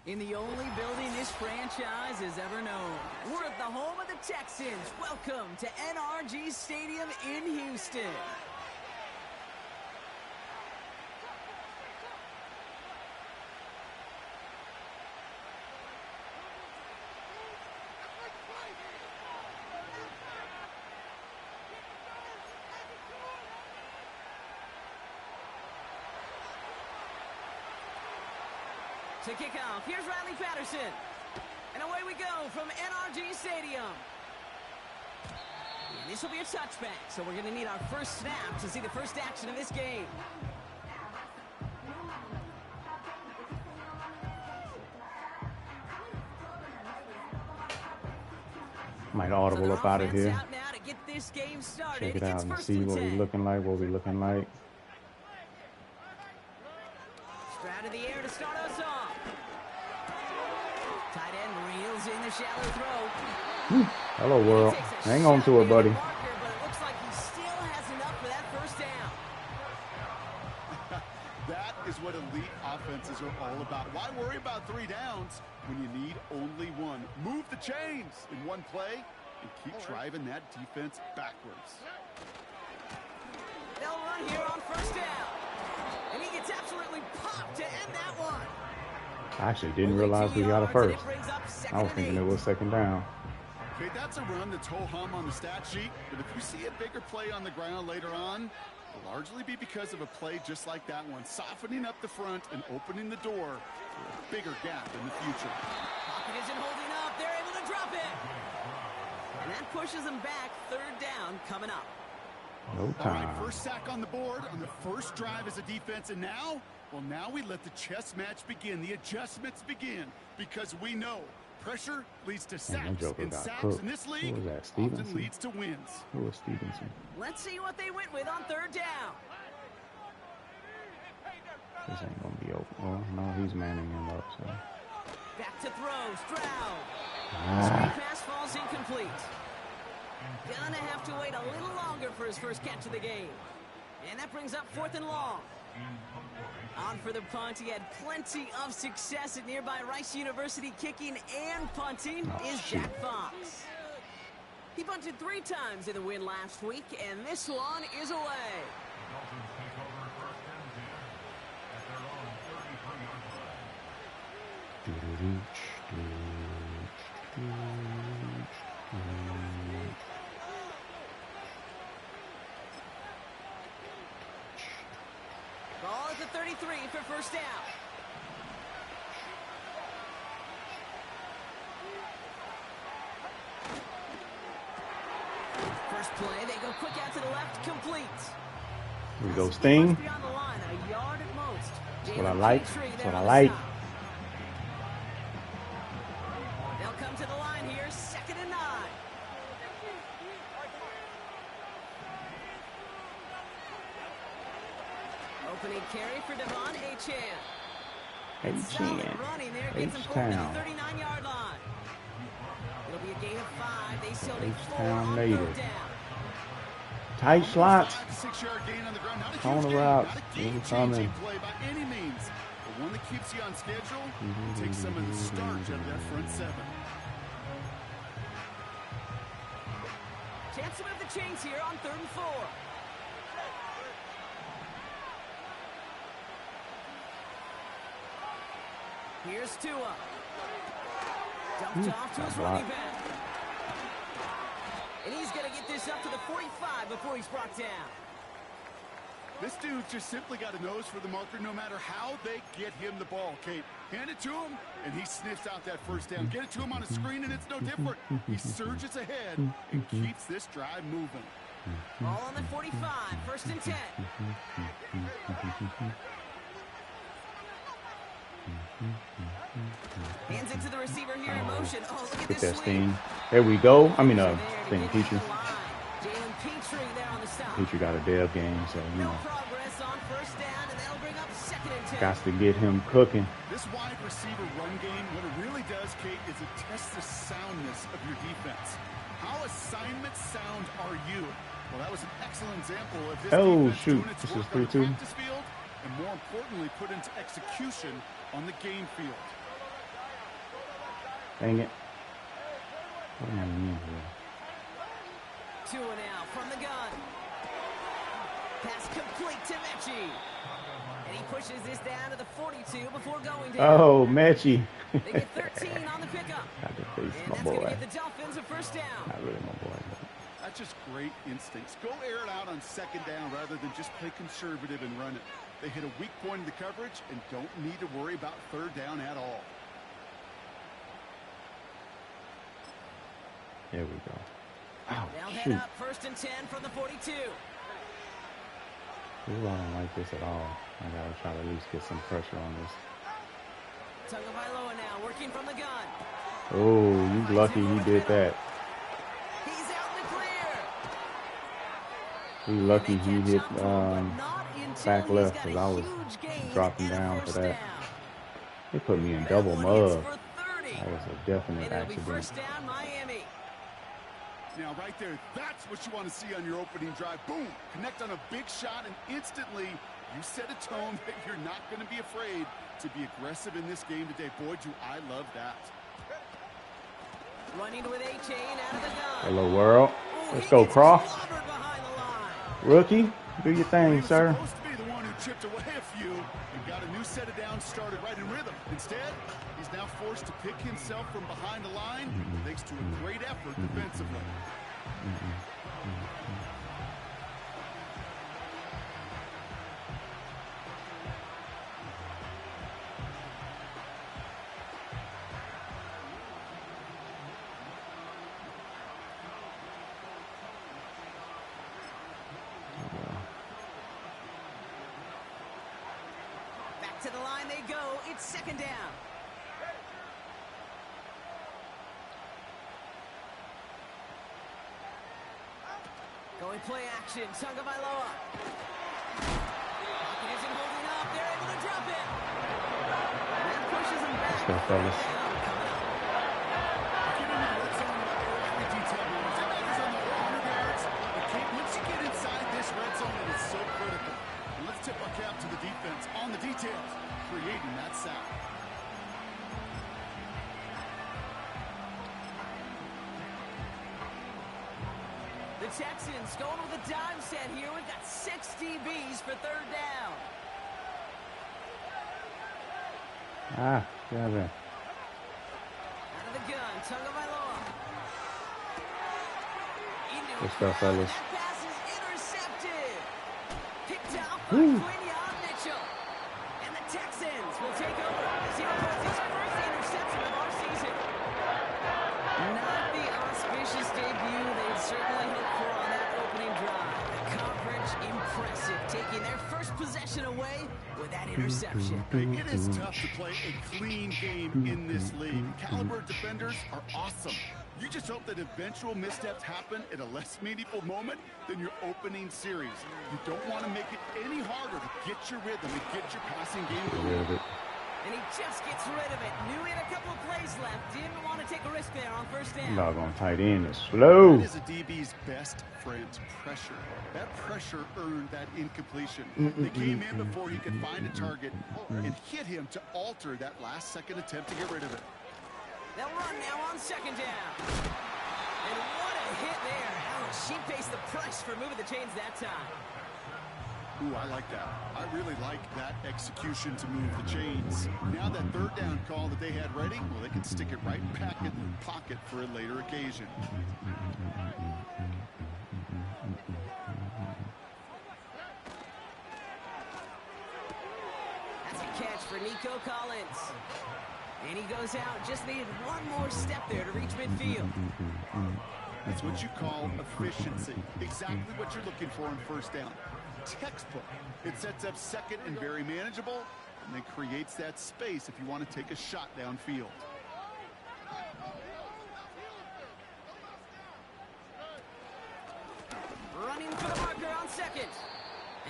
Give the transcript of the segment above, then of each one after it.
In the only building this franchise has ever known. We're at the home of the Texans. Welcome to NRG Stadium in Houston. To kick off, here's Riley Patterson. And away we go from NRG Stadium. And this will be a touchback, so we're going to need our first snap to see the first action of this game. Might audible up out of here. Out now to get this game started. Check it out and see what we're looking like, Out of the air to start us off. Tight end reels in the shallow throw. Hello, world. Hang on to it, buddy. But it looks like he still has enough for that first down. That is what elite offenses are all about. Why worry about 3 downs when you need only 1? Move the chains in one play and keep driving that defense backwards. They'll run here on first down. And he gets absolutely popped to end that one. I actually didn't realize we got a first. I was thinking it was second down. Okay, that's a run that's ho-hum on the stat sheet. But if you see a bigger play on the ground later on, it'll largely be because of a play just like that one, softening up the front and opening the door for a bigger gap in the future. Pocket isn't holding up. They're able to drop it. And that pushes them back. Third down coming up. No time. All right, first sack on the board on the first drive as a defense. And now, well, now we let the chess match begin. The adjustments begin because we know pressure leads to sacks. And sacks in this league often leads to wins. Who was Stevenson? Let's see what they went with on third down. This ain't going to be open. Well, no, he's manning him up. So. Back to throw. Stroud. Screen pass falls incomplete. Gonna have to wait a little longer for his first catch of the game. And that brings up 4th and long. On for the punt. He had plenty of success at nearby Rice University kicking and punting is Jack Fox. He punted 3 times in the win last week, and this one is away. Ball at the 33 for first down. First play, they go quick out to the left, complete. Here we go, Sting. Beyond the line, a yard at most. That's what I like. That's what I like. They'll come to the line here, 2nd and 9. Opening carry for Devon Achane. Solid running there, gets him forward to the 39-yard line. It'll be a gain of 5. They still need 4 on third down. Tight slots. 6-yard gain on the ground. Not a Corner huge routes. game, changing play by any means. But one that keeps you on schedule and takes some of the starch out of that front 7. Chance to move the chains here on 3rd and 4. Here's Tua. Dumped off to his running back. And he's going to get this up to the 45 before he's brought down. This dude just simply got a nose for the marker no matter how they get him the ball, Kate. Hand it to him, and he sniffs out that first down. Get it to him on a screen, and it's no different. He surges ahead and keeps this drive moving. Ball on the 45, 1st and 10. Hands it to the receiver here in motion. Oh, look at Get this that Sting. There we go. I mean, Sting Petrie. Petrie got a dev game, so, you know. Got to get him cooking. This wide receiver run game, what it really does, Kate, is it tests the soundness of your defense. How assignment sound are you? Well, that was an excellent example of this defense doing its work on the practice field, and more importantly, put into execution on the game field. Dang it. What am I doing here? 2 and out from the gun. Pass complete to Mechie. And he pushes this down to the 42 before going down. Oh, Mechie. They get 13 on the pickup. Got the face, And my that's boy. going to give the Dolphins a first down. Not really my boy. But... That's just great instincts. Go air it out on second down rather than just play conservative and run it. They hit a weak point in the coverage and don't need to worry about third down at all. There we go. Ow, Now shoot. head up, 1st and 10 from the 42. Ooh, I don't like this at all. I gotta try to at least get some pressure on this. Tagovailoa now working from the gun. Oh, you lucky he did that. He's out in the clear. He lucky he hit back left because I was dropping down for that. They put me in double mud. That was a definite accident. First down, Miami. Now, right there, that's what you want to see on your opening drive. Boom! Connect on a big shot, and instantly you set a tone that you're not going to be afraid to be aggressive in this game today. Boy, do I love that. Running with A-Chain out of the gun. Hello, world. Let's go, Croft. Rookie, do your thing, sir. Supposed to be the one who chipped away a few and got a new set of downs started right in rhythm. Instead, he's now forced to pick himself from behind the line thanks to a great effort defensively. To the line they go. It's 2nd down. Going play action. Tagovailoa. Pocket isn't holding up. They're able to drop it. That pushes him back. Let's go, fellas. Once you get inside this red zone, it is so critical. And let's tip our cap to the defense on the details, creating that sack. The Texans going with a dime set here. We've got 6 DBs for 3rd down. Ah, yeah, man. Out of the gun, Tagovailoa. Good stuff, fellas. That pass is intercepted. Picked out by Quinion Mitchell. And the Texans will take over as he records his first interception of our season. Not the auspicious debut they'd certainly hoped for on that opening drive. The coverage impressive, taking their first possession away with that interception. It is tough to play a clean game in this league. Caliber defenders are awesome. You just hope that eventual missteps happen at a less meaningful moment than your opening series. You don't want to make it any harder to get your rhythm and get your passing game going. And he just gets rid of it. Knew he had a couple of plays left. Didn't want to take a risk there on 1st down. Doggone tight end is slow. That is a DB's best friend, pressure. That pressure earned that incompletion. They came in before he could find a target and hit him to alter that last-second attempt to get rid of it. They'll run now on 2nd down. And what a hit there. Oh, she pays the price for moving the chains that time. Ooh, I like that. I really like that execution to move the chains. Now that 3rd down call that they had ready, well, they can stick it right back in the pocket for a later occasion. That's a catch for Nico Collins. And he goes out. Just needed one more step there to reach midfield. That's what you call efficiency. Exactly what you're looking for on 1st down. Textbook. It sets up 2nd and very manageable, and then creates that space if you want to take a shot downfield. Running for the marker on 2nd.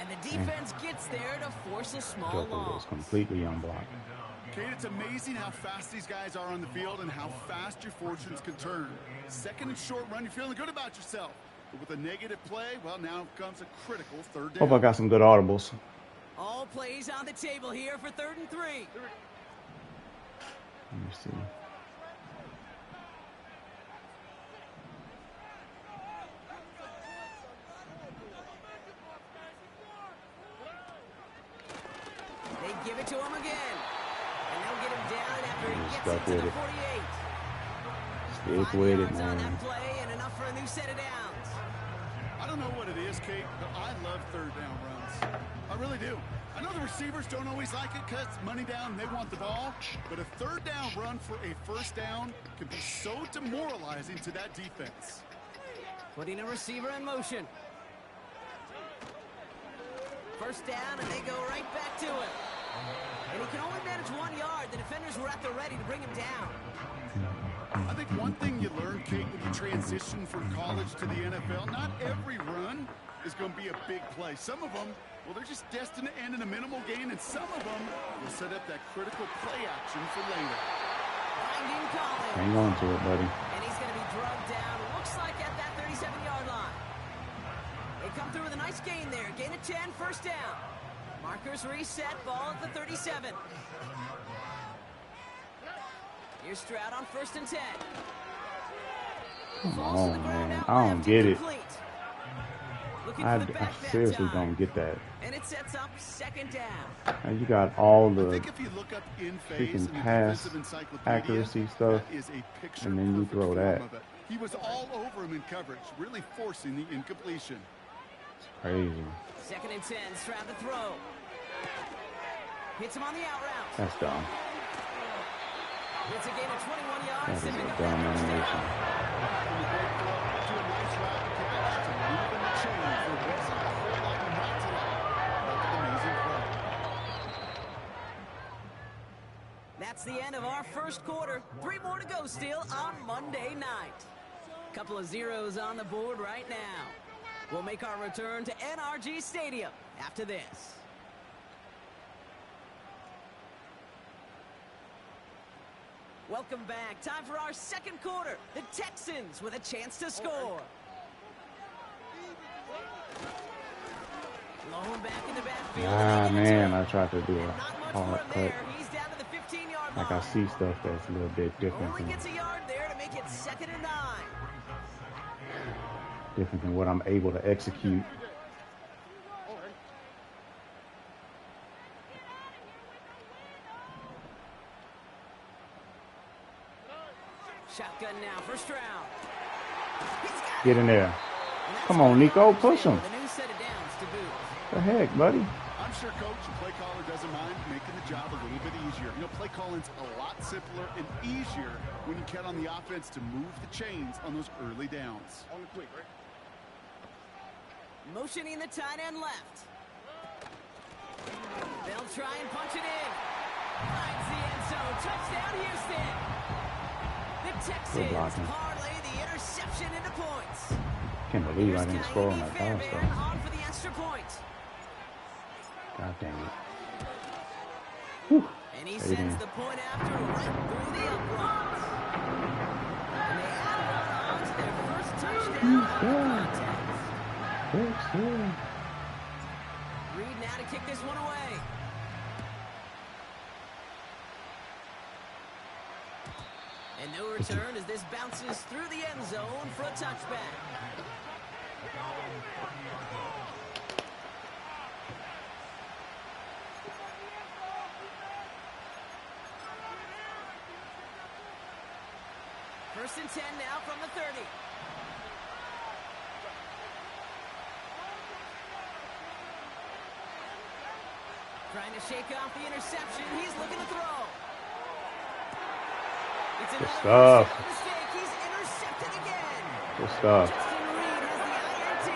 And the defense gets there to force a small Joker loss. was completely unblocked. Kate, it's amazing how fast these guys are on the field and how fast your fortunes can turn. 2nd and short run, you're feeling good about yourself. But with a negative play, well, now comes a critical 3rd down. Hope I got some good audibles. All plays on the table here for 3rd and 3. Let me see. give it to him again. And they'll get him down after he gets into the 48. Stick with it, man. On that play and enough for a new set of downs. I don't know what it is, Kate, but I love third down runs. I really do. I know the receivers don't always like it because money down, they want the ball. But a third down run for a first down can be so demoralizing to that defense. Putting a receiver in motion. First down, and they go right back to him. And he can only manage 1 yard. The defenders were at the ready to bring him down. I think one thing you learn, Kate, when you transition from college to the NFL, not every run is going to be a big play. Some of them, well, they're just destined to end in a minimal gain, and some of them will set up that critical play action for later. Hang on to it, buddy. And he's going to be drugged down, looks like at that 37-yard line. They come through with a nice gain there. Gain of 10, first down. Markers reset, ball at the 37. Here's Stroud on 1st and 10. Come on, man. I don't get it. I seriously don't get that. And it sets up 2nd down. And you got all the freaking pass accuracy stuff, and then you throw that. He was all over him in coverage, really forcing the incompletion. It's crazy. 2nd and 10, Stroud to throw. Hits him on the out route. That's dumb. It's a gain of 21 yards. That is a dumb animation. That's the end of our first quarter. 3 more to go still on Monday night. Couple of zeros on the board right now. We'll make our return to NRG Stadium after this. Welcome back. Time for our second quarter. The Texans with a chance to score. Lone back in the backfield. Man, I tried to do a hard cut. He's down to the 15-yard line. Like I see stuff that's a little bit different. Only gets a yard there to make it 2nd and 9. Different than what I'm able to execute. Shotgun now for Stroud. Get in there. Come on, Nico. Push him. The new set of downs to boot. The heck, buddy? I'm sure Coach and play caller doesn't mind making the job a little bit easier. You know, play calling's a lot simpler and easier when you count on the offense to move the chains on those early downs. On the quick, right? Motioning the tight end left. They'll try and punch it in. Finds the end zone. Touchdown, Houston. The Texans parlay the interception into points. Can't believe I didn't score on that pass, though. On for the extra point. God dang it. Whew. And he sends the point after right through the uprights. And they add on to their first touchdown. Reed now to kick this one away. And no return as this bounces through the end zone for a touchback. First and 10 now from the 30. Trying to shake off the interception. He's looking to throw. It's good stuff. Mistake. He's intercepted again. Good stuff. Justin Reed has the INT.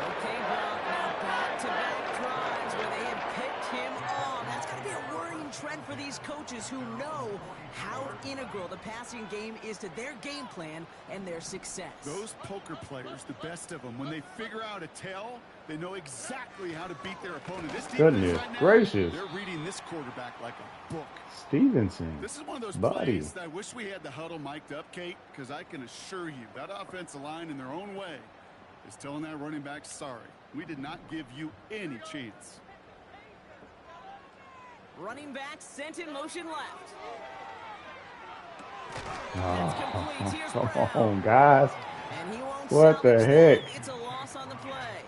Okay, Brock, now back-to-back drives where they have picked him off. That's going to be a worrying trend for these coaches who know how integral the passing game is to their game plan and their success. Those poker players, the best of them, when they figure out a tell, they know exactly how to beat their opponent. This goodness right now, gracious. They're reading this quarterback like a book. Stevenson. This is one of those plays that I wish we had the huddle mic'd up, Kate, because I can assure you that offensive line in their own way is telling that running back, sorry, we did not give you any chance. Running back sent in motion left. Oh, come on, guys. What the heck? It's a loss on the play.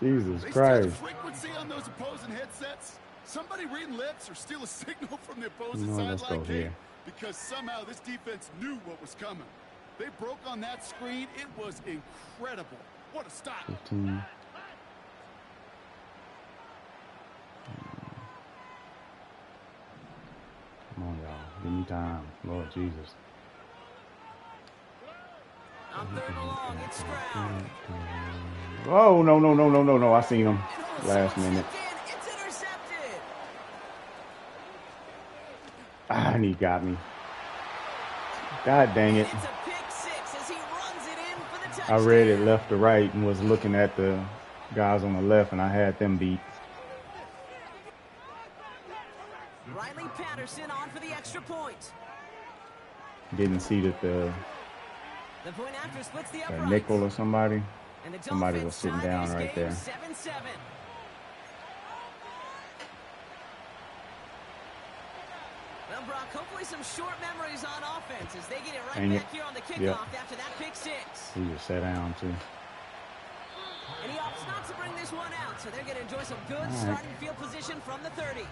Jesus Christ. Frequency on those opposing headsets, somebody reading lips or steal a signal from the opposing let's go sideline, Kate? here. Because somehow this defense knew what was coming. They broke on that screen. It was incredible. What a stop. 15. Come on, y'all. Give me time. Lord Jesus. On third and long, it's Stroud. Oh, no. I seen him last minute. It's intercepted. And he got me. God dang it. It's a pick six as he runs it in for the I touchdown. read it left to right and was looking at the guys on the left, and I had them beat. Riley Patterson on for the extra point. Didn't see that the point after splits the uprights. nickel or somebody And the was Dolphins sitting tie down this right game there. 7-7. Well, Brock, hopefully some short memories on offense as they get it right Dang it. back here on the kickoff after that pick six. He just sat down too. And he opts not to bring this one out, so they're going to enjoy some good starting field position from the 30.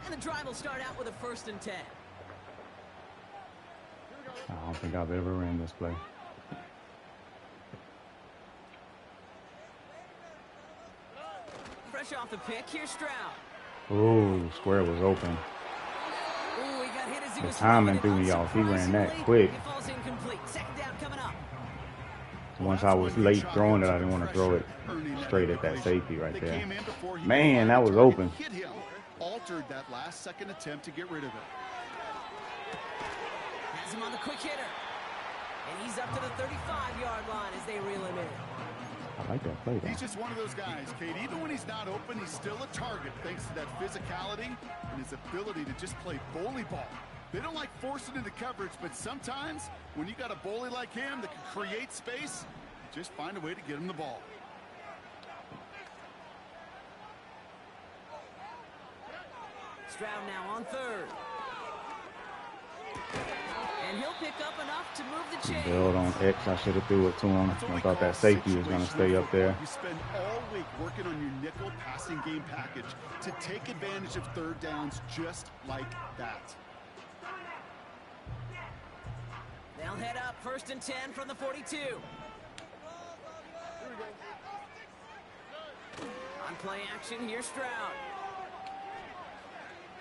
And the drive will start out with a 1st and 10. I don't think I've ever ran this play. Fresh off the pick, here's Stroud. Ooh, square was open. Ooh, he got hit as he The was timing throwing threw it. me off. He ran that Unsurprisingly, quick. It falls incomplete. 2nd down coming up. Once I was late throwing it, I didn't want to throw it straight at that safety right there. Man, that was open. Hit him. Altered that last second attempt to get rid of it. Has him on the quick hitter. And he's up to the 35-yard line as they reel him in. I like that play, though. He's just one of those guys, Kate. Even when he's not open, he's still a target thanks to that physicality and his ability to just play bully ball. They don't like forcing into coverage, but sometimes when you got a bully like him that can create space, just find a way to get him the ball. Stroud now on 3rd. And he'll pick up enough to move the chain. Build on X. I should have threw it to him. I thought that safety was going to stay up there. You spend all week working on your nickel passing game package to take advantage of 3rd downs just like that. They'll head up 1st and 10 from the 42. On play action, here's Stroud.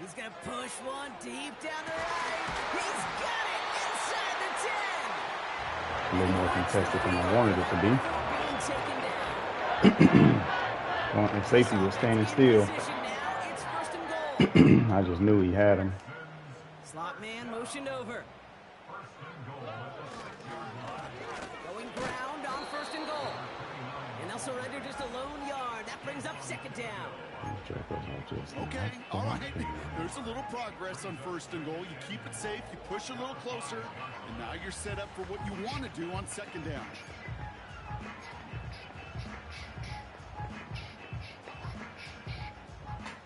He's going to push one deep down the right. He's got it inside the 10. A little more contested than I wanted it to Being taken down. be. The safety was standing still. Position now, it's 1st and goal. I just knew he had him. Slot man motioned over. Going ground on 1st and goal. And they'll surrender just a lone yard. That brings up 2nd down. Okay, all right. There's a little progress on 1st and goal. You keep it safe, you push a little closer, and now you're set up for what you want to do on 2nd down.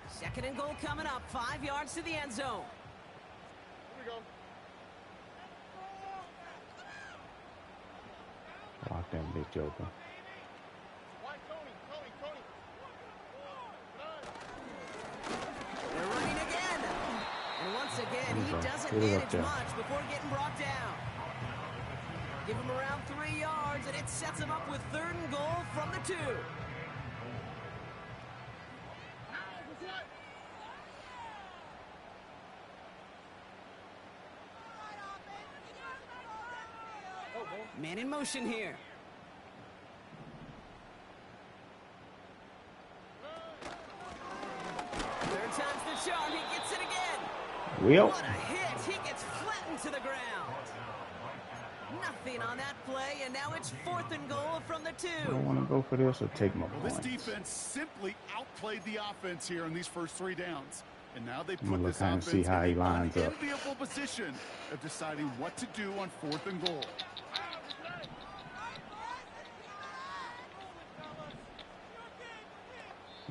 Second and goal coming up. 5 yards to the end zone. Here we go. Lock that big joker. They're running again. And once again, he doesn't manage much before getting brought down. Give him around 3 yards, and it sets him up with 3rd and goal from the 2. Man in motion here. Third time's the charm. He gets it again. Well, What a hit. He gets flattened to the ground. Nothing on that play, and now it's 4th and goal from the 2. I want to go for this or take my This points. defense simply outplayed the offense here in these first 3 downs. And now they I'm put gonna this kind of offense see how he in an lines up. unenviable position of deciding what to do on 4th and goal.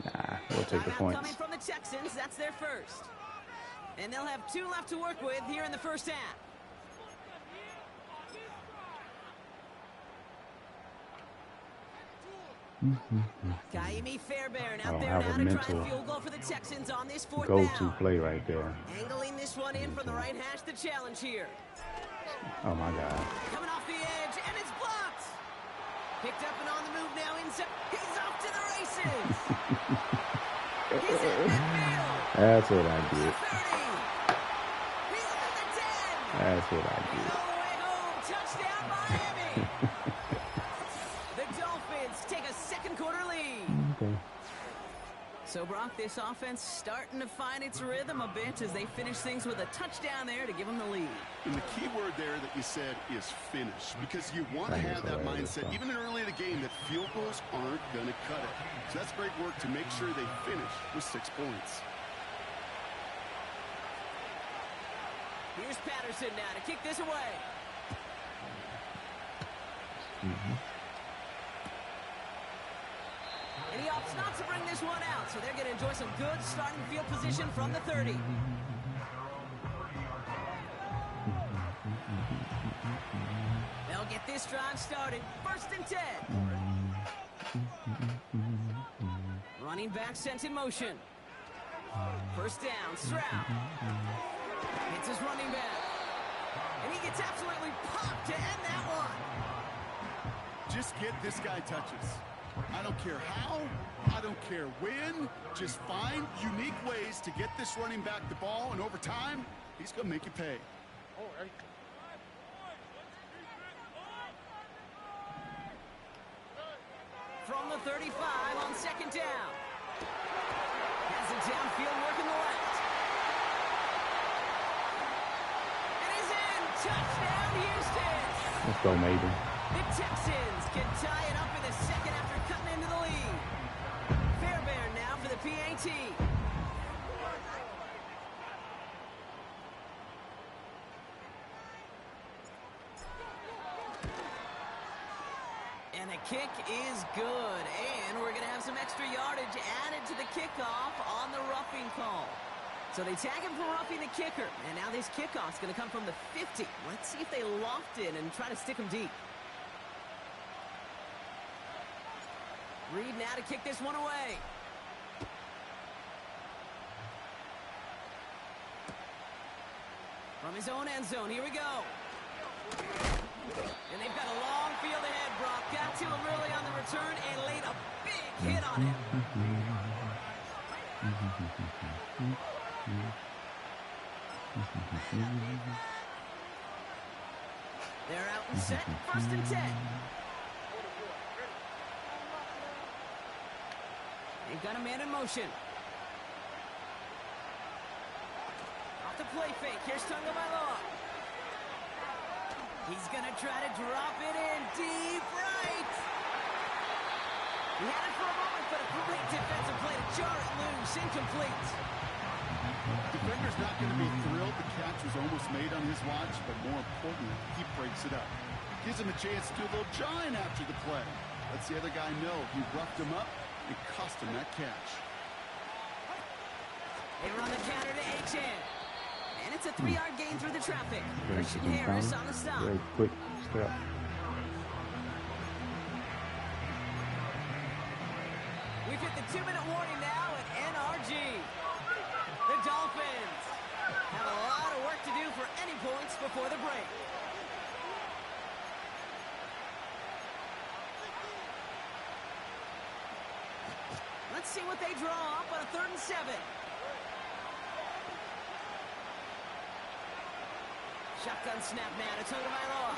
Nah, we'll take the Timeout points. coming from the Texans. That's their first. And they'll have 2 left to work with here in the first half. Fairbairn I out don't there have now a to try a mental field goal for the Texans on this fourth go-to down. play right there. Angling this one in from the right hash, the challenge here. Oh my God. Coming off the edge, and it's blocked. Picked up and on the move now inside. He's off to the races. He's at midfield. That's what I The get. 30. He's at the 10. That's what I He's get. all the way home. Touchdown, Miami. The Dolphins take a second quarter lead. Okay. So, Brock, this offense starting to find its rhythm a bit as they finish things with a touchdown there to give them the lead. And the key word there that you said is finish, because you want to have that mindset, even early in the game, that field goals aren't going to cut it. So that's great work to make sure they finish with 6 points. Here's Patterson now to kick this away. And he opts not to bring this one out, so they're going to enjoy some good starting field position from the 30. They'll get this drive started. 1st and 10. Running back sent in motion. 1st down, Stroud. Hits his running back. And he gets absolutely popped to end that one. Just get this guy touches. I don't care how, I don't care when. Just find unique ways to get this running back the ball, and over time, he's going to make you pay. From the 35 on 2nd down. Has it downfield working the left. And he's in. Touchdown, Houston. Let's go, Maven. The Texans can tie it up in the second after cutting into the lead. Fairbairn now for the PAT. And the kick is good. And we're going to have some extra yardage added to the kickoff on the roughing call. So they tag him for roughing the kicker. And now this kickoff's going to come from the 50. Let's see if they loft it and try to stick him deep. Reed now to kick this one away. From his own end zone, here we go. And they've got a long field ahead, Brock. Got to him early on the return and laid a big hit on him. They're out and set, 1st and 10. They've got a man in motion. Off the play fake. Here's Tagovailoa. He's going to try to drop it in deep right. He had it for a moment, but a great defensive play to jar it loose. Incomplete. Defender's not going to be thrilled the catch was almost made on his watch, but more importantly, he breaks it up. Gives him a chance to do a little jawing after the play. Lets the other guy know he roughed him up. It cost him that catch. They run the counter to H.N. And it's a 3-yard gain through the traffic. Christian Harris on the stop. Very quick step. We've hit the 2-minute warning now at NRG. The Dolphins have a lot of work to do for any points before the break. Let's see what they draw up on a 3rd and 7. Shotgun snap now to Tagovailoa.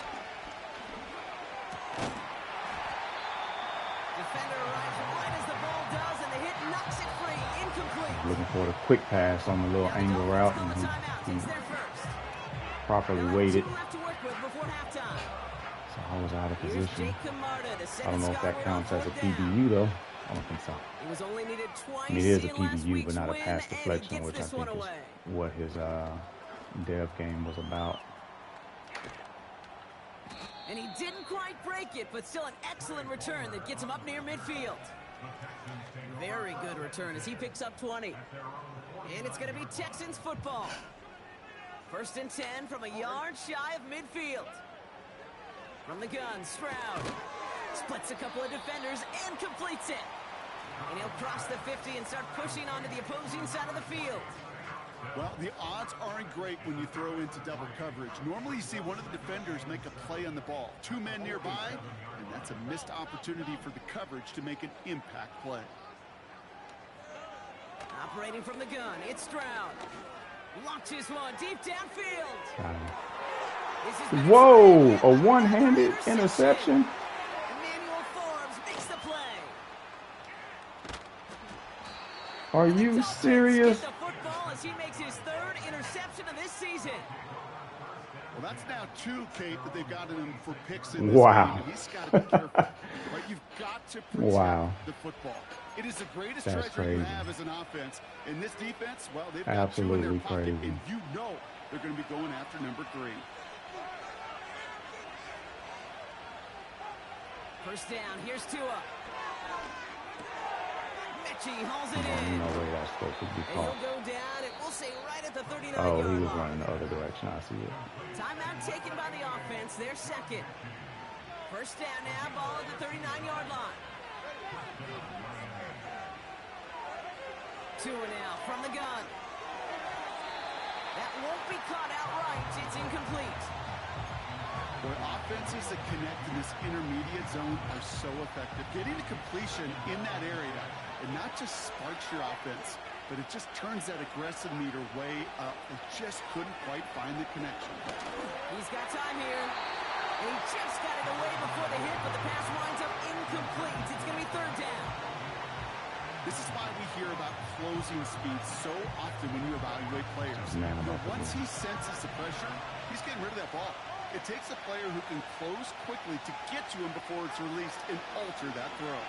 Defender arrives right as the ball does, and the hit knocks it free. Incomplete. Looking for the quick pass on the little angle route, and he properly weighted. So I was out of position. I don't know if that counts as a PBU, though. I don't think so. It was only needed twice. I mean, it is a PBU, but not a pass deflection, which I think is what his dev game was about. And he didn't quite break it, but still an excellent return that gets him up near midfield. Very good return as he picks up 20. And it's going to be Texans football. 1st and 10 from a yard shy of midfield. From the gun, Stroud. Splits a couple of defenders and completes it. And he'll cross the 50 and start pushing onto the opposing side of the field. Well, the odds aren't great when you throw into double coverage. Normally you see one of the defenders make a play on the ball. Two men nearby, and that's a missed opportunity for the coverage to make an impact play. Operating from the gun, it's Stroud. Launches one deep downfield. Whoa, a one-handed interception? Emmanuel Forbes makes the play. Are you serious? The football as he makes his third interception of this season. Well, that's now two, Kate, that they've gotten him for picks in this game. He's got to be careful. Right? You've got to protect the football. It is the greatest treasure you have as an offense. In this defense, well, they've got two in their pocket, and you know they're going to be going after number 3. First down, here's Tua. Mechie hauls it in. No way that's supposed to be caught. He'll go down, and we'll say right at the 39-yard line. Oh, he was line. running the other direction. I see it. Timeout taken by the offense. Their second. First down now, ball at the 39-yard line. Tua now from the gun. That won't be caught outright. It's incomplete. Boy, offenses that connect in this intermediate zone are so effective. Getting a completion in that area, and not just sparks your offense, but it just turns that aggressive meter way up. They just couldn't quite find the connection. He's got time here. And he just got it away before the hit, but the pass winds up incomplete. It's going to be third down. This is why we hear about closing speed so often when you evaluate players. Once he senses the pressure, he's getting rid of that ball. It takes a player who can close quickly to get to him before it's released and alter that throw.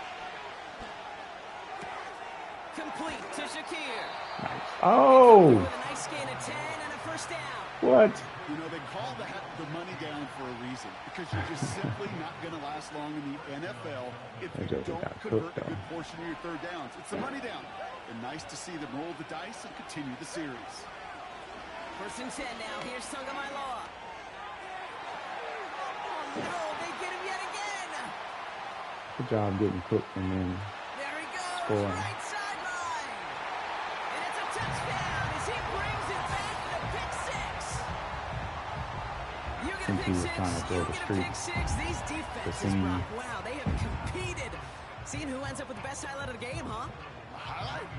Complete to Shakir. Nice. Oh! With a nice gain of 10 and a first down. What? You know, they call that the money down for a reason, because you're just simply not going to last long in the NFL if you don't convert a good portion of your third downs. It's the money down. And nice to see them roll the dice and continue the series. First and 10 now. Here's Tagovailoa. Oh, no, they get him yet again. Good job getting cooked and then there he goes, scoring. Right sideline. And it's a touchdown as he brings it back to the pick six. You get a pick six, you get a pick six. These defenses, Brock, wow, they have competed. Seeing who ends up with the best highlight of the game, huh? A highlight?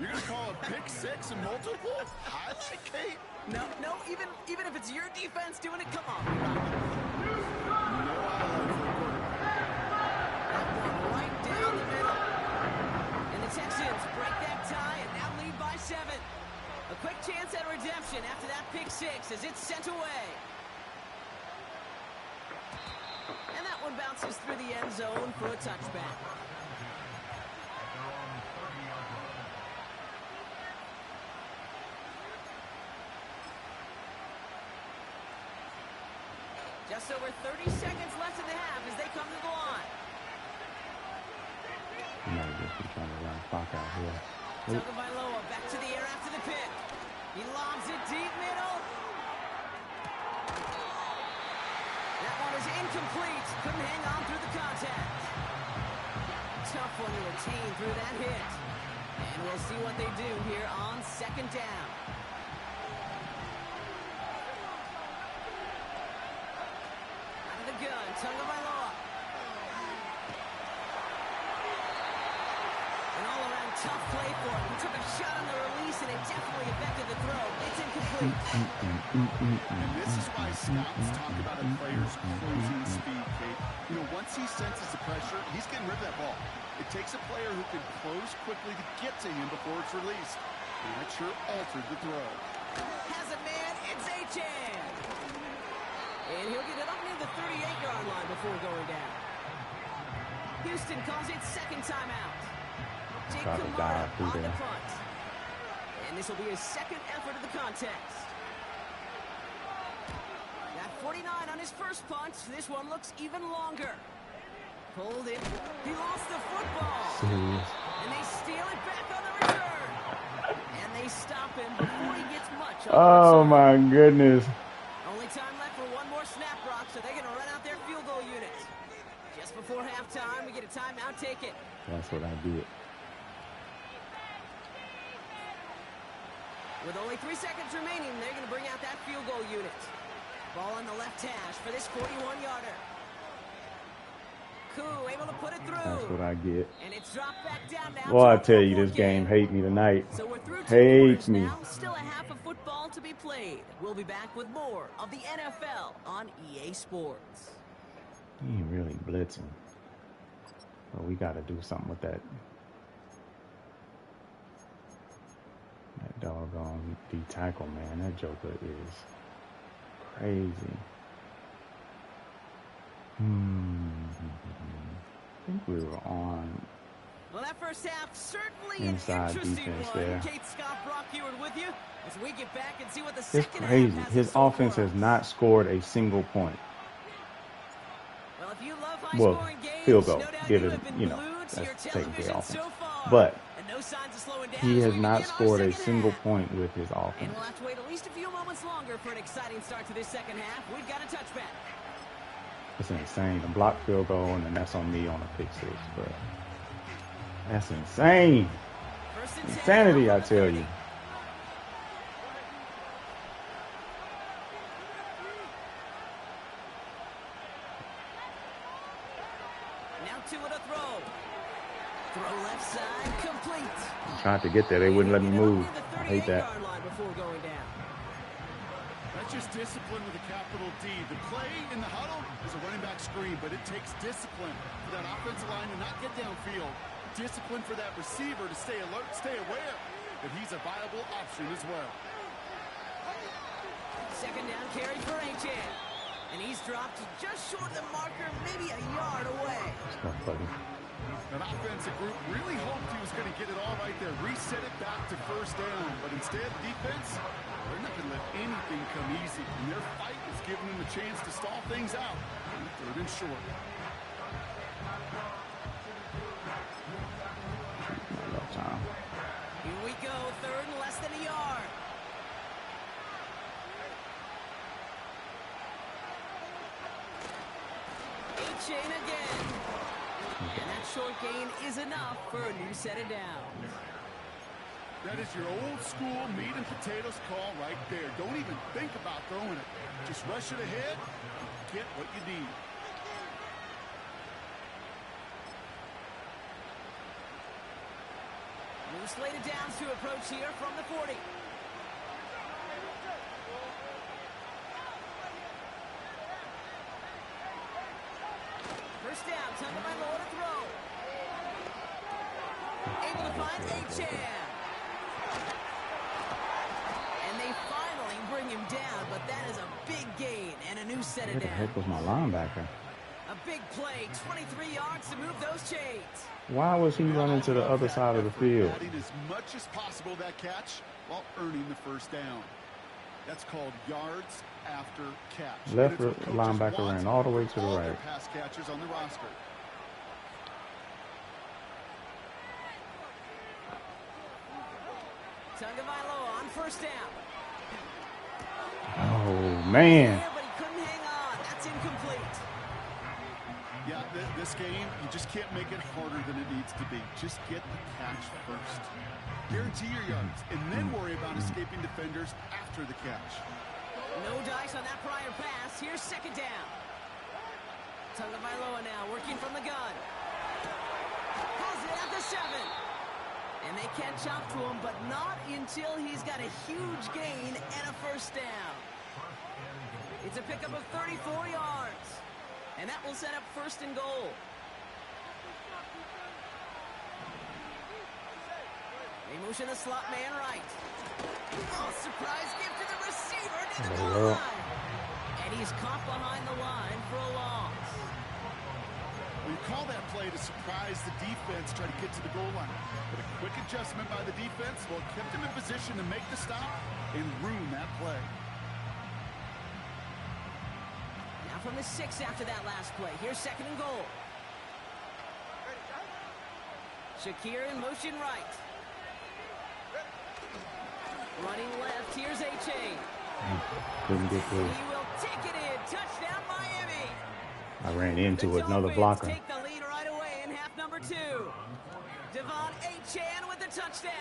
You're going to call a pick six and multiple? Highlight, Kate? No, even if it's your defense doing it, come on. Right down the middle. And the Texans break that tie and now lead by 7. A quick chance at redemption after that pick six as it's sent away. And that one bounces through the end zone for a touchback. Just over 30 seconds left in the half as they come to the line. You might just be trying to run clock out here. Tagovailoa back to the air after the pick. He lobs it deep middle. That one is incomplete. Couldn't hang on through the contact. Tough one to retain through that hit. And we'll see what they do here on second down. Gun, Tagovailoa. An all-around tough play for him. He took a shot on the release, and it definitely affected the throw. It's incomplete. And this is why scouts talk about a player's closing speed, Kate. You know, once he senses the pressure, he's getting rid of that ball. It takes a player who can close quickly to get to him before it's released. And that sure altered the throw. Has a man, it's Achane. And he'll get it up near the 38-yard line before going down. Houston calls it second timeout. Jake Kamara on the punt. And this will be his second effort of the contest. That 49 on his first punt. This one looks even longer. Pulled it. He lost the football. And they steal it back on the return. And they stop him before he gets much. Oh, my goodness. Only time left for one more snap, Brock, so they're going to run out their field goal unit. Just before what I get. With only 3 seconds remaining, they're going to bring out that field goal unit. Ball on the left hash for this 41-yarder. Koo able to put it through. That's what I get. And it's dropped back down now. Boy, I tell you, this game hate me tonight. So we're through Hates me. now. Still a half of football to be played. We'll be back with more of the NFL on EA Sports. He ain't really blitzing. But we got to do something with that. That doggone D-tackle, man. That joker is crazy. I think we were on. Well, that first half certainly inside an interesting defense one. there. Kate Scott Brock here with you as we get back and see what the It's second crazy. half has His in store offense for has us. not scored a single point. Well, if you love Well, high-scoring games, field goal. no doubt Get you it, have been you know, glued to that's your taking care television of offense. so far. But And no signs of slowing down he as has we not begin our scored a second single half. point with his And offense. we'll have to wait at least a few moments longer for an exciting start to this second half. We've got a touchback. It's insane. The blocked field goal, and then that's on me on a pick six. But that's insane. First and 10 Insanity, I from the tell 30. you. Now two at a throw. Throw left side, complete. Tried to get there. They wouldn't let me move. I hate that. Before going down. That's just discipline with a capital D. The play in the huddle is a running back screen, but it takes discipline for that offensive line to not get downfield. Discipline for that receiver to stay alert, stay aware that he's a viable option as well. Second down carry for A-Chan. And he's dropped just short of the marker, maybe a yard away. Tough, buddy. That offensive group really hoped he was going to get it all right there, reset it back to first down. But instead, defense, they're not going to let anything come easy. And their fight is giving them a chance to stall things out. Third and short. Here we go, third and less than a yard. A-Chain again. And that short gain is enough for a new set of downs. That is your old school meat and potatoes call right there. Don't even think about throwing it. Just rush it ahead, get what you need. New slated downs to approach here from the 40. First down, Tagovailoa to throw. Able to find A-Chan. And they finally bring him down, but that is a big gain and a new set of Where the heck was downs. my linebacker? A big play, 23 yards to move those chains. Why was he running to the other side of the field? Adding as much as possible that catch while earning the first down. That's called yards after catch. Left And it's what coaches linebacker want ran all the way to the all their right. pass catchers on the roster. Tagovailoa on first down. Oh, man. Yeah, but he couldn't hang on. That's incomplete. Yeah, this game, you just can't make it harder than it needs to be. Just get the catch first. Guarantee your yards, and then worry about escaping defenders after the catch. No dice on that prior pass. Here's second down. Tagovailoa now working from the gun. Pulls it at the 7. And they can't chop to him, but not until he's got a huge gain and a first down. It's a pickup of 34 yards. And that will set up first and goal. They motion the slot man right. Oh, surprise gift to the receiver near the goal line. And he's caught behind the line for a loss. We call that play to surprise the defense, try to get to the goal line. But a quick adjustment by the defense, well, kept him in position to make the stop and ruin that play. Now from the 6 after that last play. Here's second and goal. Shakir in motion right. Running left, here's A-Chain. Couldn't get through. He will take it in. Touchdown, Miami. I ran into The another Dolphins blocker. take the lead right away in half number 2. Devon Achane with the touchdown.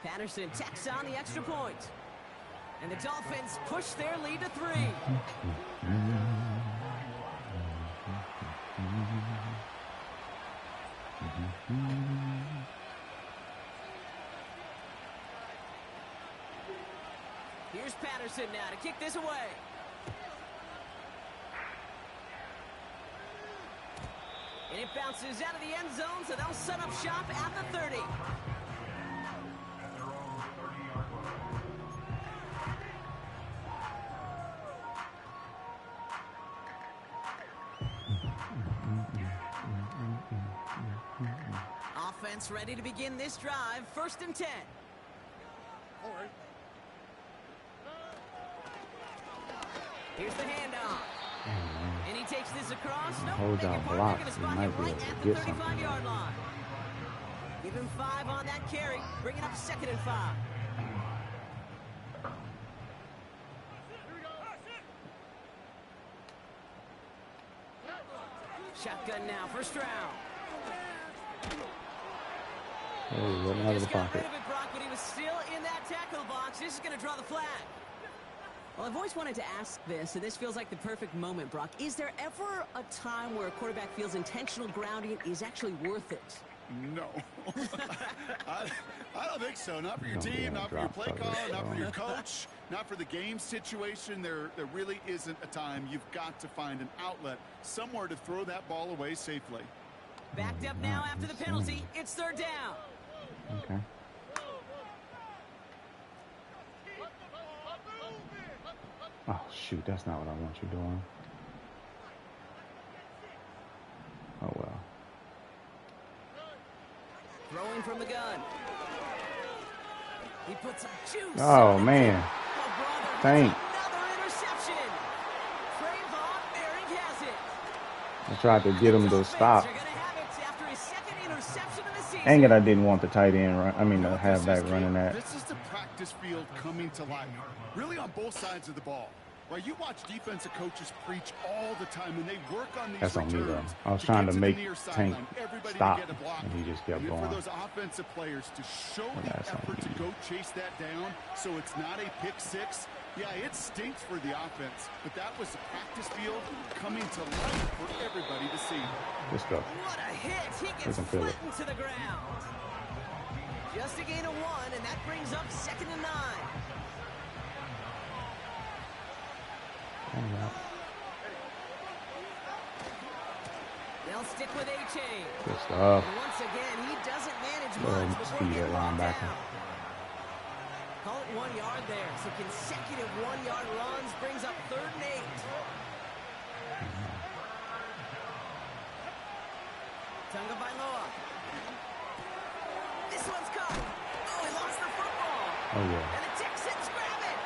Patterson tacks on the extra point. And the Dolphins push their lead to 3. Here's Patterson now to kick this away. And it bounces out of the end zone, so they'll set up shop at the 30. Offense ready to begin this drive. 1st and 10. All right. Here's the handoff. And he takes this across. No, Hold down blocks. He might be able to get something. 35-yard line. Give him 5 on that carry. Bring it up 2nd and 5. Shotgun now, 1st round. Oh, right out of the pocket. Rid of it, Brock, but he was still in that tackle box. This is going to draw the flag. Well, I've always wanted to ask this, and this feels like the perfect moment, Brock. Is there ever a time where a quarterback feels intentional grounding is actually worth it? No. I don't think so. Not for your team, not for your play caller, not for your coach, not for the game situation. There really isn't a time. You've got to find an outlet, somewhere to throw that ball away safely. Backed up now after the penalty. It's 3rd down. Okay. Oh, shoot. That's not what I want you doing. Oh, well. Throwing from the gun. He puts some juice. Oh, man. Thank. Another interception. Trayvon Merrick has it. I tried to get him to stop. They're gonna have it after his 2nd interception of the season. Dang it, I didn't want the tight end run. I mean, the halfback running that. This is the practice field coming to life, really on both sides of the ball. Right, you watch defensive coaches preach all the time, and they work on these That's on me, though. returns I was trying to make Tank Everybody stop, to get a block. and he just kept For going. those offensive players to show the that's on effort to you. go chase that down, so it's not a pick 6. Yeah, it stinks for the offense, but that was the practice field coming to life for everybody to see. Let's go. What a hit. He gets flattened to the ground. Just a gain of 1, and that brings up 2nd and 9. They'll stick with Achane. Good stuff. Once again, he doesn't manage Go ahead much and before speed getting that brought linebacker. down. Call it 1 yard there. So consecutive 1-yard runs brings up 3rd and 8. Tunga Bailoa. This one's caught. Oh, he lost the football. Oh, yeah. And the Texans grab it.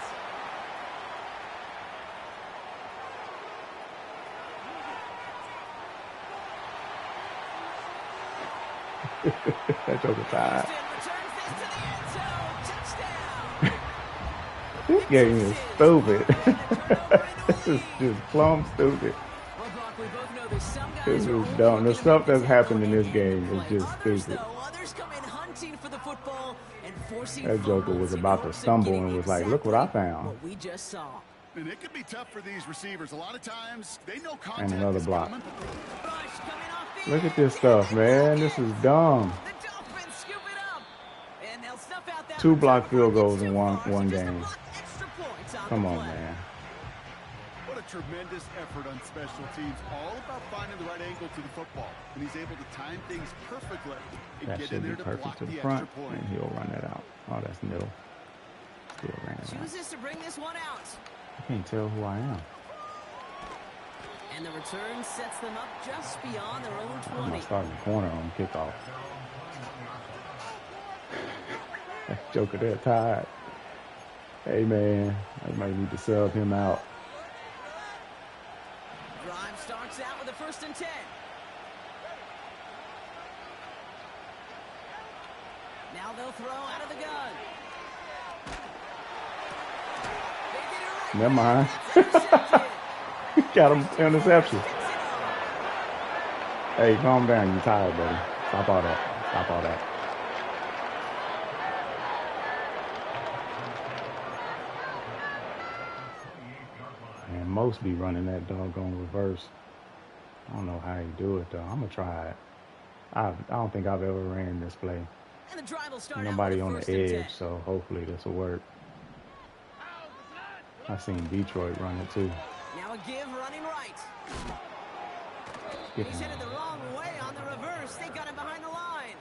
That joker tied. Houston returns this to the end zone. Touchdown. This game is stupid. This is just plumb stupid. Well, Brock, we both know there's some guys This who is are dumb. only The stuff that's happened in this looking game to is just Others, stupid. though, others come in hunting for the football and forcing That joker was fumbles in about to hopes of stumble getting and was like, look what I found. what we just saw. And it can be tough for these receivers. A lot of times, they know And contact another is block. coming. Rush coming off the Look end. at this stuff, man. This is dumb. The Dolphins scoop it up. And they'll snuff out that 2 return block before field it gets goals in too one far, so just a game. block extra points on Come the on, play. man. What a tremendous effort on special teams. All about finding the right angle to the football. And he's able to time things perfectly and That get should in be there to perfect block to the the front, extra point. and he'll run that out. Oh, that's middle. Still ran it out. Chooses to bring this one out. I can't tell who I am. And the return sets them up just beyond their own I'm 20. starting corner on kickoff. That joker there tied. Hey, man, I might need to sub him out. Drive starts out with a 1st and 10. Now they'll throw out of the gun. They did it right. Never mind. That's intercepted. Got him interception. Hey, calm down. You tired, buddy. Stop all that. Stop all that. And most be running that doggone reverse. I don't know how you do it, though. I'm going to try it. I don't think I've ever ran this play. And the drive will start Nobody out on with the edge, so hopefully this will work. I've seen Detroit run it, too. Now a give running right. He's headed the wrong way on the reverse. They got him behind the line.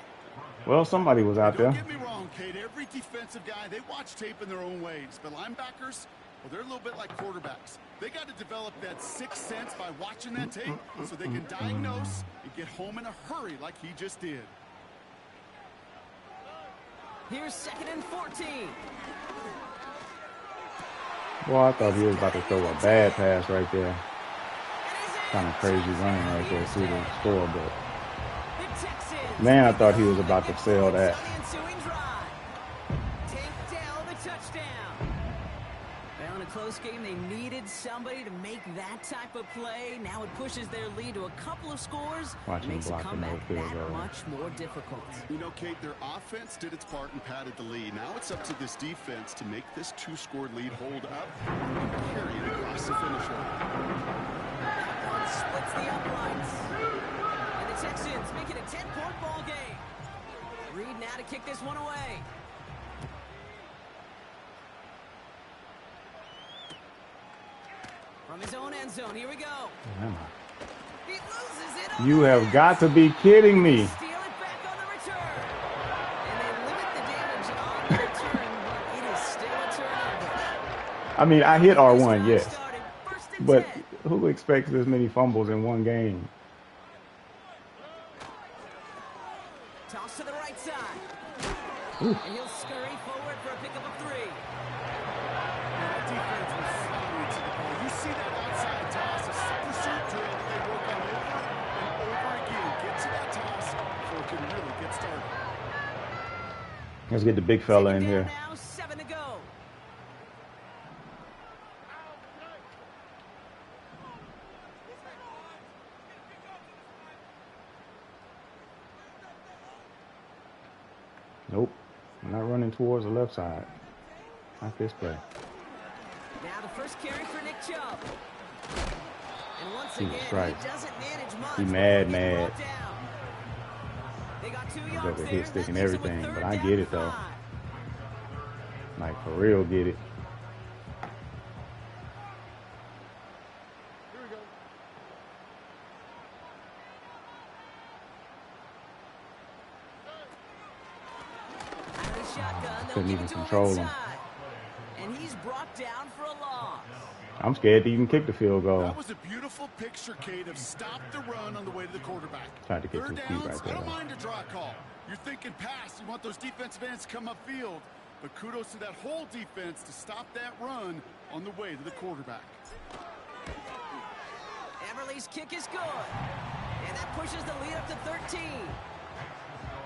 Well, somebody was out there. Don't get me wrong, Kate. Every defensive guy, they watch tape in their own ways. But linebackers, well, they're a little bit like quarterbacks. They got to develop that sixth sense by watching that tape so they can diagnose and get home in a hurry like he just did. Here's 2nd and 14. Well, I thought he was about to throw a bad pass right there. Kind of crazy running right there through the score, but man, I thought he was about to sell that. Well, in a close game, they needed somebody to make that type of play. Now it pushes their lead to a couple of scores. Makes a comeback that much more difficult. You know, Kate, their offense did its part and padded the lead. Now it's up to this defense to make this 2-score lead hold up and carry it across the finish line. Splits the uprights. And the Texans make it a 10-point ball game. Reed now to kick this one away. From his own end zone, here we go. He loses it. You have got to be kidding me. Steal it back on the return. And they limit the damage on the return, but it is still a turnover. I mean, I hit R1, yes. But who expects this many fumbles in one game? Toss to the right side. And he'll scurry forward for a pickup of 3. The defense was solid to the ball. You see that outside toss, a pursuit drill that they work on over and over again. Get to that toss so it can really get started. Let's get the big fella in here. Now 7 to go. Nope. I'm not running towards the left side. Not this play. Now the first carry for Nick Chubb. And once Jesus again, Christ. he doesn't manage much. He mad. They got 2 He's yards over here there. sticking That leaves him everything, with but 3rd I down get and it, though. 5. Like, for real, get it. Here we go. Out of the shotgun, they'll Couldn't give even it to control him. inside. And he's brought down for a loss. I'm scared to even kick the field goal. That was a beautiful picture, Kate, of stop the run on the way to the quarterback. Tried to get 3rd to his feet downs, right there. I don't mind a draw call. You're thinking pass. You want those defensive ends to come upfield. But kudos to that whole defense to stop that run on the way to the quarterback. Everly's kick is good. And that pushes the lead up to 13.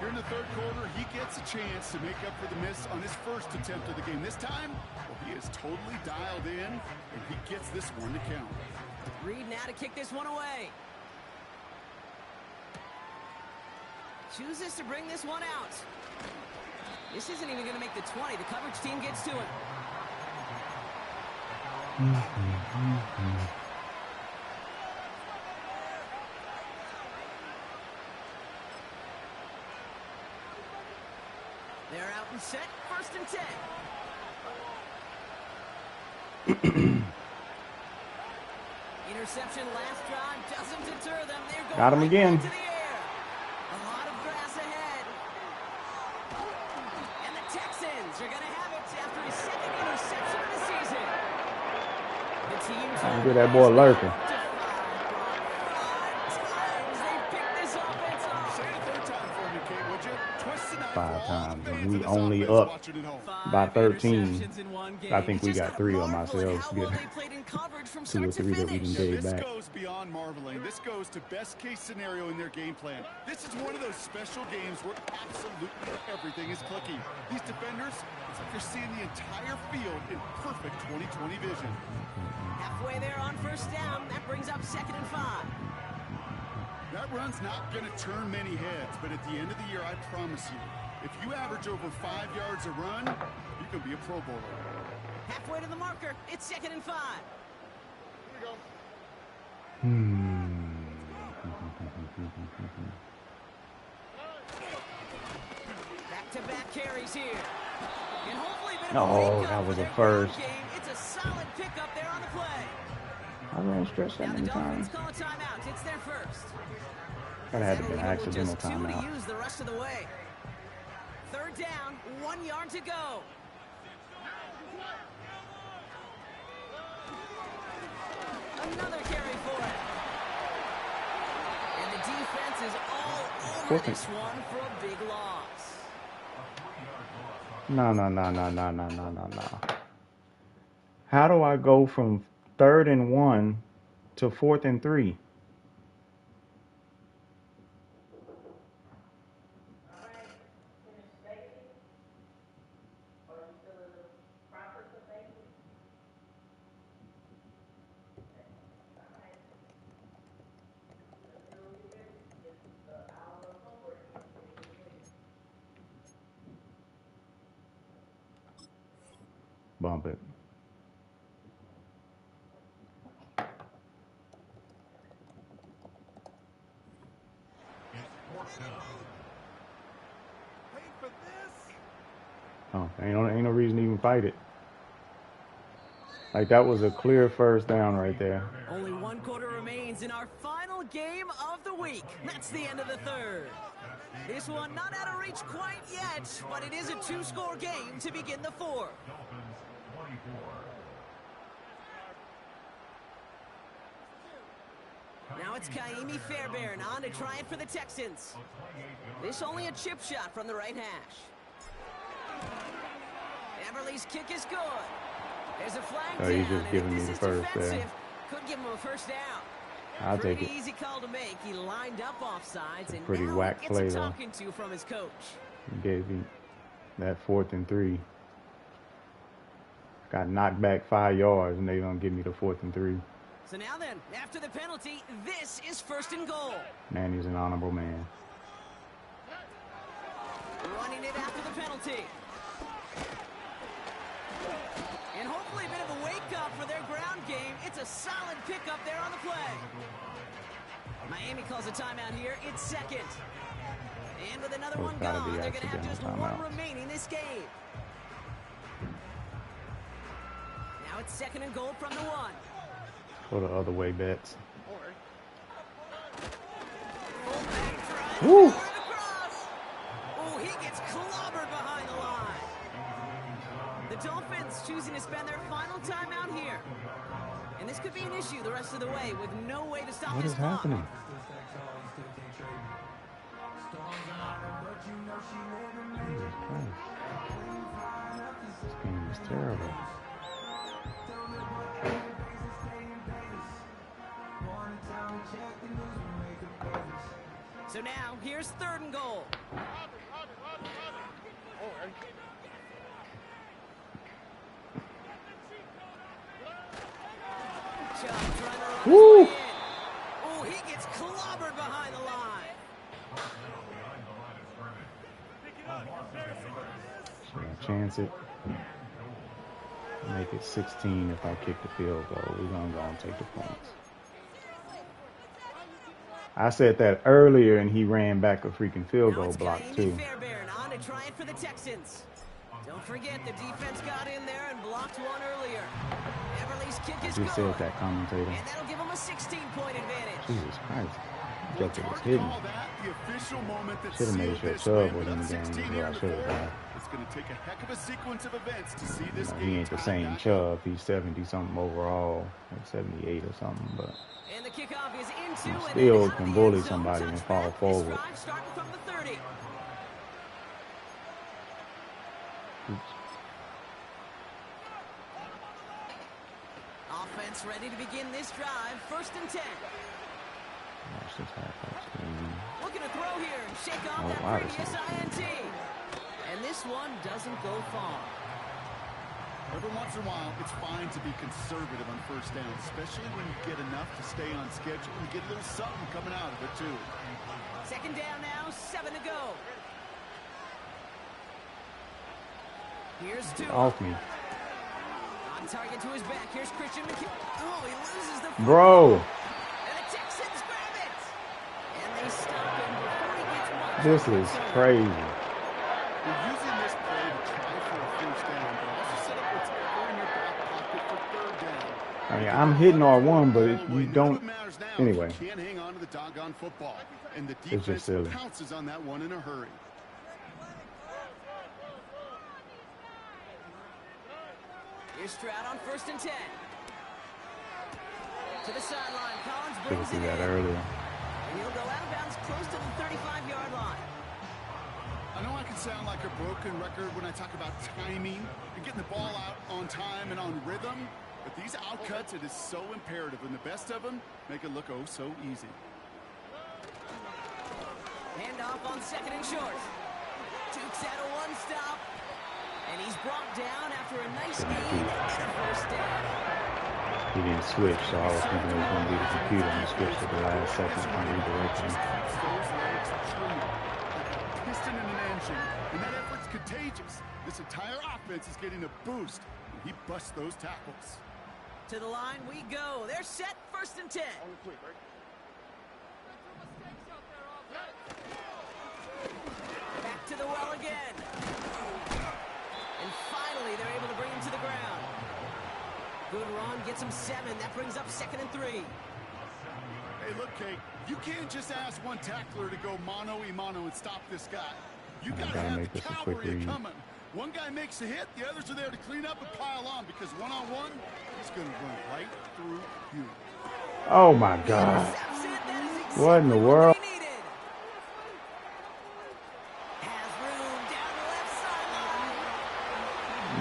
Here in the 3rd quarter, he gets a chance to make up for the miss on his first attempt of the game. This time, well, he is totally dialed in, and he gets this one to count. Reed now to kick this one away. Chooses to bring this one out. This isn't even going to make the 20. The coverage team gets to it. They're out and set. 1st and 10. Interception last drive doesn't deter them. They're going Got him right again. back to the air. A lot of grass ahead. And the Texans are going to have it after his 2nd interception of the season. The team Get that boy lurking. to 5 times they picked this offense off. Say it a 3rd time for me, Kate, would you? Twist the knife 5 for all the times, and fans we of this only offense up watching at home. by 13. Interceptions in one game. I think we Just got gotta 3 on marvel at ourselves. how Get well they played in coverage from 2 or start to 3 that we finish. can get This back. goes beyond marveling. This goes to best case scenario in their game plan. This is one of those special games where absolutely everything is clicking. These defenders, it's like you're seeing the entire field in perfect 20/20 vision. Halfway there on 1st down. That brings up 2nd and 5. That run's not going to turn many heads, but at the end of the year, I promise you, if you average over 5 yards a run, you can be a Pro Bowler. Halfway to the marker. It's 2nd and 5. Here we go. Back-to-back carries here. And hopefully a bit of a Oh, wake that up was for a their first. game. It's a solid pickup there on the play. I ran stretch that Now the many Dolphins times. call a timeout. It's their first. That had to That'll be an leave 'em with accidental just 2 timeout. to use the rest of the way. 3rd down, 1 yard to go. Another carry for it. And the defense is all over this one for a big loss. No. How do I go from 3rd and 1 to 4th and 3? Bump it. Oh, ain't no reason to even fight it. Like, that was a clear 1st down right there. Only 1 quarter remains in our final game of the week. That's the end of the 3rd. This one not out of reach quite yet, but it is a 2-score game to begin the 4th. Now it's Kaimi Fairbairn on to try it for the Texans. This only a chip shot from the right hash. Everly's kick is good. There's a flag down, He's just and giving if me this the is first there. defensive, could give him a 1st down. I'll take Pretty it. easy call to make. He lined up offsides, and Pretty now whack he gets play, a though. talking to from his coach. He gave me that 4th and 3. Got knocked back 5 yards, and they're going to give me the 4th and 3. So now then, after the penalty, this is 1st and goal. Man, he's an honorable man. Running it after the penalty. And hopefully a bit of a wake-up for their ground game. It's a solid pickup there on the play. Miami calls a timeout here. It's 2nd. And with another one gone, they're going to have just 1 remaining this game. Now it's 2nd and goal from the 1. Go the other way, bets. Woo! Oh, he gets clobbered behind the line. The Dolphins choosing to spend their final timeout here. And this could be an issue the rest of the way with no way to stop What this is clock. happening? Jesus Christ. This game is terrible. So now, here's 3rd and goal. Woo! Oh, he gets clobbered behind the line. Chance it. Make it 16 if I kick the field goal. We're going to go and take the points. I said that earlier, and he ran back a freaking field goal block, too. Fairbairn on to try it for the Texans. Don't forget, the defense got in there and blocked one earlier. Everly's kick is good. Just said that, commentator. And that'll give him a 16-point advantage. Jesus Christ. Joker was hidden. Should have made sure Chubb was in the game is what I should have done. It's going to take a heck of a sequence of events to see this game. He ain't the same Chubb. He's 70-something overall, like 78 or something, but And the kickoff is into he still can bully somebody and fall forward. Starting from the 30. Offense ready to begin this drive. 1st and 10. Watch this half screen. Looking to throw here and shake off that previous INT. And this one doesn't go far. Every once in a while, it's fine to be conservative on first down, especially when you get enough to stay on schedule and get a little something coming out of it, too. Second down now, 7 to go. Here's two. Off me. On target to his back. Here's Christian McKinney. Oh, he loses the football. Bro. And the Texans grab it. And they stop him before he gets much. This is crazy. You're using this play to try for a first down, but also set up what's ever in your back pocket for third down. I mean, I'm hitting R1, but you don't. Anyway. You can't hang on to the doggone football. And the It's just silly. defense pounces on that one in a hurry. Here's Stroud on 1st and 10. To the sideline. Collins Should brings have seen it that in. earlier. And he'll go out of bounds close to the 35-yard line. I know I can sound like a broken record when I talk about timing and getting the ball out on time and on rhythm, but these outcuts, it is so imperative, and the best of them make it look oh so easy. Handoff on 2nd and short. Tukes out a one-stop. And he's brought down after a nice gain and a first down. He didn't switch, so I was thinking it was going to be the computer and switched at the last second to redirect him. Those legs true, like a piston in an engine, and that effort's contagious. This entire offense is getting a boost when he busts those tackles. To the line we go. They're set. 1st and 10. Back to the well again. And finally, they're able to bring him to the ground. Good run, gets him 7. That brings up 2nd and 3. Hey, look, Kate, you can't just ask one tackler to go mano-a-mano and stop this guy. You got to have the cavalry coming. One guy makes a hit, the others are there to clean up and pile on, because one-on-one, he's going to run right through you. Oh, my God. What in the world?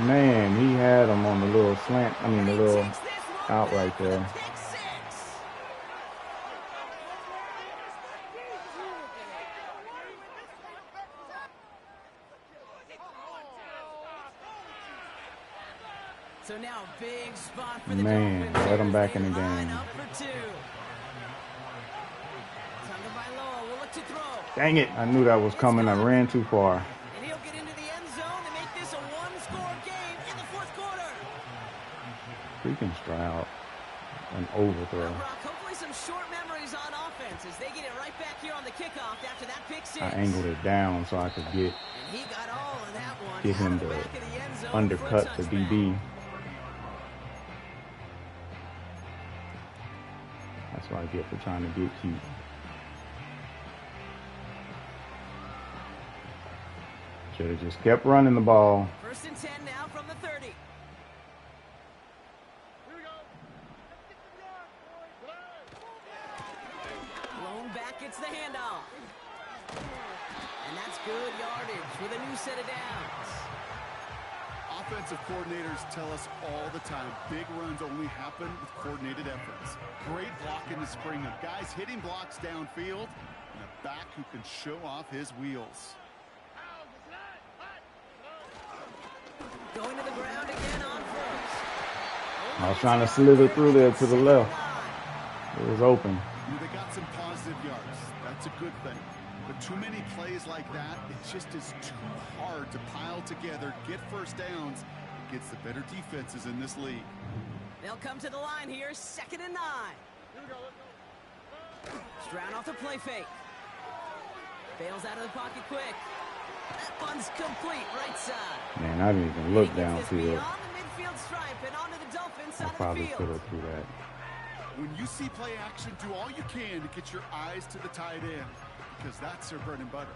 Man, he had him on the little slant, I mean the little out right there. So now a big spot for the Man, Dolphins. let him back in the They line game. up for 2. Taga Bailoa will look to throw. Dang it, I knew that was coming. I ran too far. And he'll get into the end zone to make this a one-score game in the 4th quarter. Freaking Stroud. An overthrow. Brock, hopefully some short memories on offense as they get it right back here on the kickoff after that pick 6. I angled it down so I could get And he got all of that one. get him out of the to back of the end zone undercut for a the touchback. DB. That's what I get for trying to get cute. Should have just kept running the ball. 1st and 10 now from the 30. Blown back, it's the handoff. And that's good yardage with a new set of downs. Offensive coordinators tell us all the time, big runs only happen with coordinated efforts. Great blocking to spring up. Guys hitting blocks downfield, and a back who can show off his wheels. Going to the ground again on 1st. I was trying to slither through there to the left. It was open. They got some positive yards. That's a good thing. But too many plays like that, it just is too hard to pile together, get first downs against the better defenses in this league. They'll come to the line here, 2nd and 9. Stroud off the play fake. Bails out of the pocket quick. That one's complete, right side. Man, I didn't even look He gets this downfield. beyond the midfield stripe and onto the Dolphins I side of the probably field. could have threw that. When you see play action, do all you can to get your eyes to the tight end, because that's their bread and butter.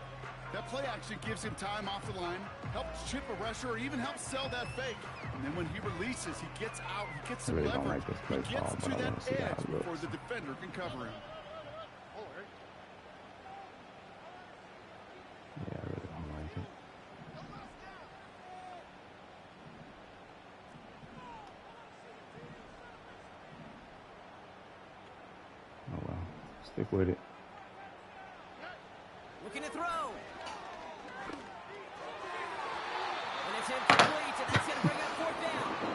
That play action gives him time off the line, helps chip a rusher, or even helps sell that fake. And then when he releases, he gets out, he gets some I really don't leverage. like this He play gets call, to but I that want to see how edge it before looks. the defender can cover him. Yeah, I really don't like it. Oh well, stick with it. Looking to throw. And it's incomplete, and that's going to bring up 4th down.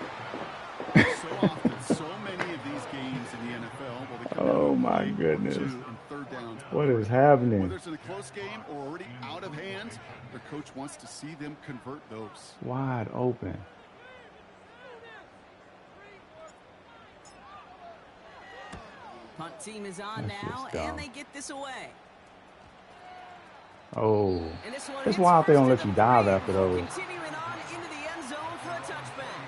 my goodness. 2 and 3rd downs. What is happening? Whether it's in a close game or already out of hand, their coach wants to see them convert those. Wide open. Punt team is on now, and they get this away. Oh, that's why they don't let you dive after those. Continuing on into the end zone for a touchback.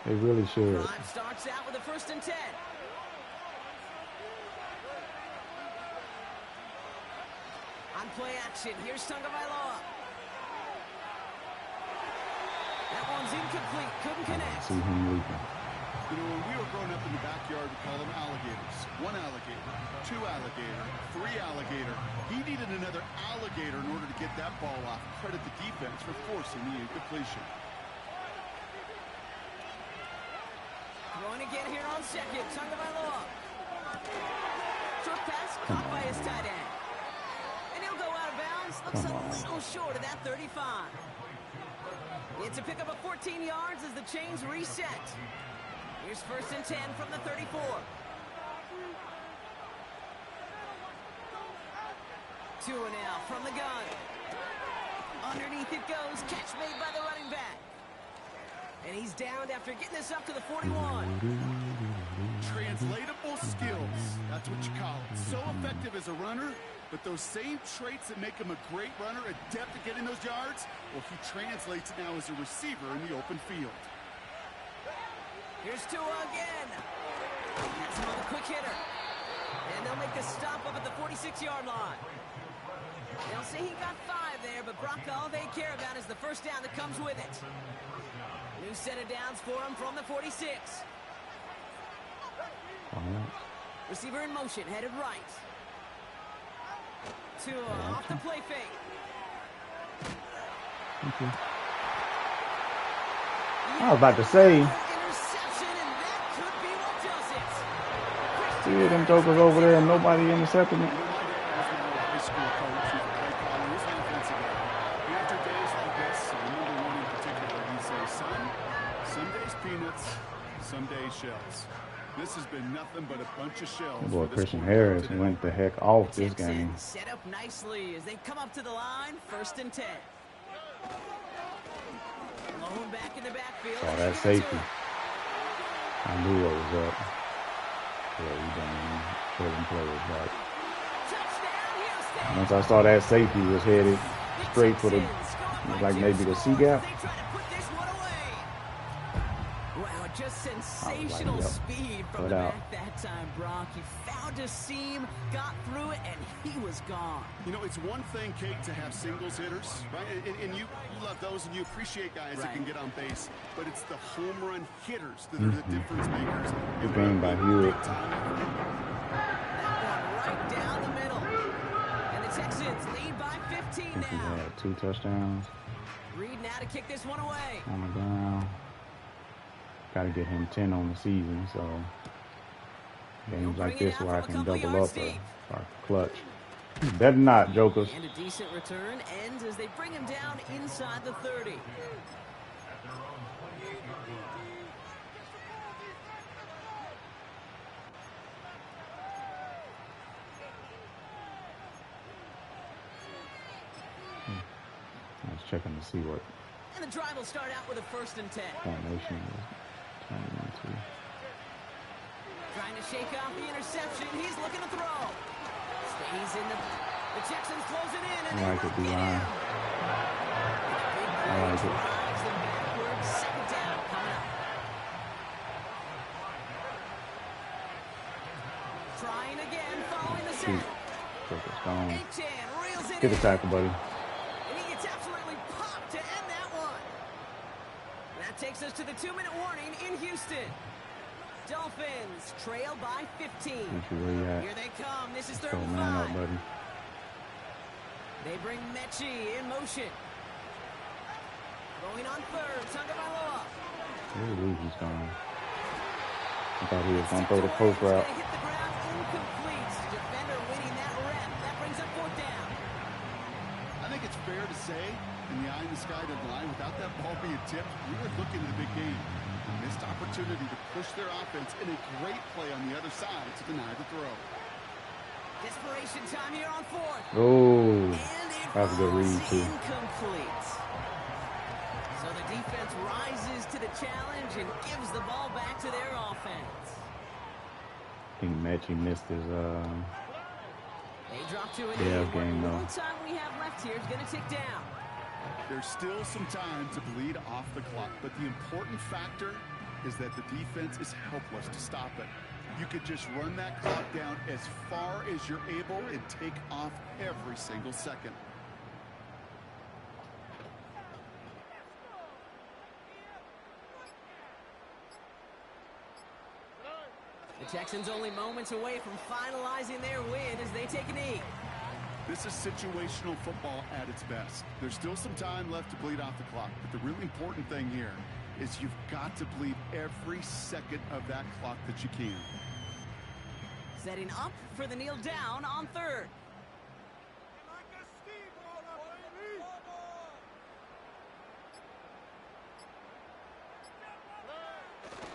They really should. Drive starts out with a 1st and 10. On play action, here's Tagovailoa. That one's incomplete. Couldn't connect. See him leaping. You know, when we were growing up in the backyard, we call them alligators. 1 alligator, 2 alligator, 3 alligator. He needed another alligator in order to get that ball off. Credit the defense for forcing the incompletion. Throwing again here on 2nd. Tagovailoa. Short pass caught by his tight end. And he'll go out of bounds. Looks a little short of that 35. It's a pickup of 14 yards as the chains reset. Here's 1st and 10 from the 34. 2 now from the gun. Underneath it goes. Catch made by the running back. And he's downed after getting this up to the 41. Translatable skills. That's what you call it. So effective as a runner, but those same traits that make him a great runner, adept at getting those yards, well, he translates it now as a receiver in the open field. Here's Tua again. That's another quick hitter. And they'll make the stop up at the 46-yard line. They'll say he got 5 there, but Brock, all they care about is the 1st down that comes with it. New set of downs for him from the 46. Receiver in motion, headed right. Tua off the play fake. Okay. I was about to say. See them jokers over there and nobody intercepting it. Some days peanuts, some days shells. This has been nothing but a bunch of shells. Boy, Christian Harris went the heck off this game. Set up nicely as they come up to the line. 1st and 10. Lone back in the backfield. Saw that safety. I knew what was up. Yeah, you done pulling players back. Once I saw that safety was headed straight for the, like maybe the C gap. Just sensational speed from the back that time, Brock. He found a seam, got through it, and he was gone. You know, it's one thing, Kate, to have singles hitters, right? And you love those, and you appreciate guys that can get on base. But it's the home run hitters that are the difference makers. Good game by Hewitt. That one right down the middle. And the Texans lead by 15 now. He had 2 touchdowns. Reed now to kick this one away. On the ground. Got to get him 10 on the season, so games like this where I can double up or clutch. Better not, jokers. And a decent return ends as they bring him down inside the 30. I was checking to see what. And the drive will start out with a 1st and 10. Formation is turning into. Trying to shake off the interception. He's looking to throw. Stays in the Texans close it in. And I like it, D-line. I like it. Drives them backwards. 2nd down coming up. Trying again, following the set. Reels it Get the tackle, buddy. And he gets absolutely popped to end that one. That takes us to the 2-minute warning in Houston. Dolphins trail by 15. Here they come. This is 3rd and 5. Buddy. They bring Mechie in motion. Going on 3rd. Tagovailoa. He's gone. I thought he was going to throw the post route. Hit the ground incomplete. Defender winning that rep. That brings up 4th down. I think it's fair to say, in the eye in the sky deadline, without that ball being tipped, we were looking at a big game. Missed opportunity to push their offense, and a great play on the other side to deny the throw. Desperation time here on fourth. Oh, And it that's a good read, too. incomplete. So the defense rises to the challenge and gives the ball back to their offense. I think Mechie missed his They drop to an game, though. What time we have left here is going to tick down. There's still some time to bleed off the clock, but the important factor is that the defense is helpless to stop it. You could just run that clock down as far as you're able and take off every single second. The Texans only moments away from finalizing their win as they take a knee. This is situational football at its best. There's still some time left to bleed off the clock, but the really important thing here is you've got to bleed every second of that clock that you can. Setting up for the kneel down on third.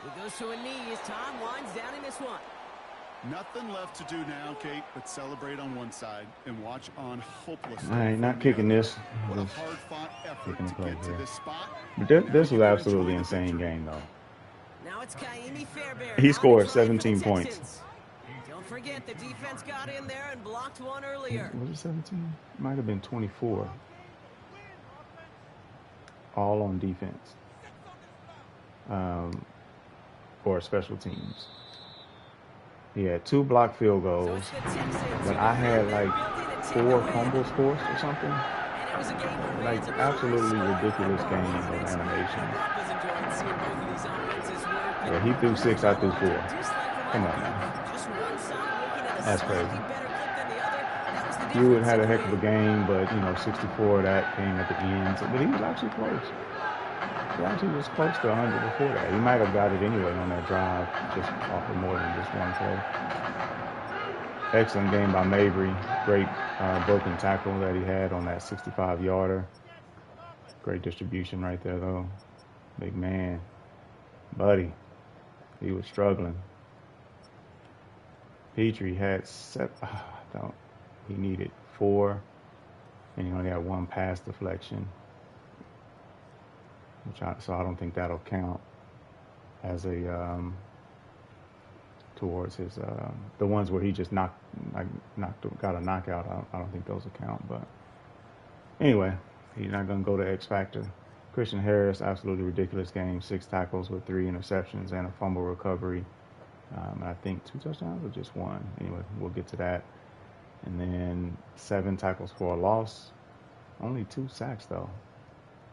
He goes to a knee as time winds down in this one. Nothing left to do now, Kate, but celebrate on one side and watch on hopelessly. I ain't not kicking this. What a hard-fought effort to get to this spot. But this was absolutely insane game, though. Now it's Fairbairn. He scored 17 points. Don't forget the defense got in there and blocked one earlier. Was it 17? Might have been 24. All on defense. For special teams. He had 2 blocked field goals, but I had like 4 fumbles forced or something. Like absolutely ridiculous game of animation. Yeah, he threw 6, I threw 4. Come on now. That's crazy. Hewitt had a heck of a game, but you know, 64 of that came at the end. So, but he was actually close. He actually was close to 100 before that. He might have got it anyway on that drive, just off of more than just one play. Excellent game by Mabry. Great broken tackle that he had on that 65-yarder. Great distribution right there, though. Big man. Buddy. He was struggling. Petrie had 7. He needed 4. And he only had 1 pass deflection. So I don't think that'll count as a towards his the ones where he just got a knockout. I don't think those will count. But anyway, he's not gonna go to X Factor. Christian Harris, absolutely ridiculous game. 6 tackles with 3 interceptions and a fumble recovery. I think 2 touchdowns or just 1. Anyway, we'll get to that. And then 7 tackles for a loss. Only 2 sacks though.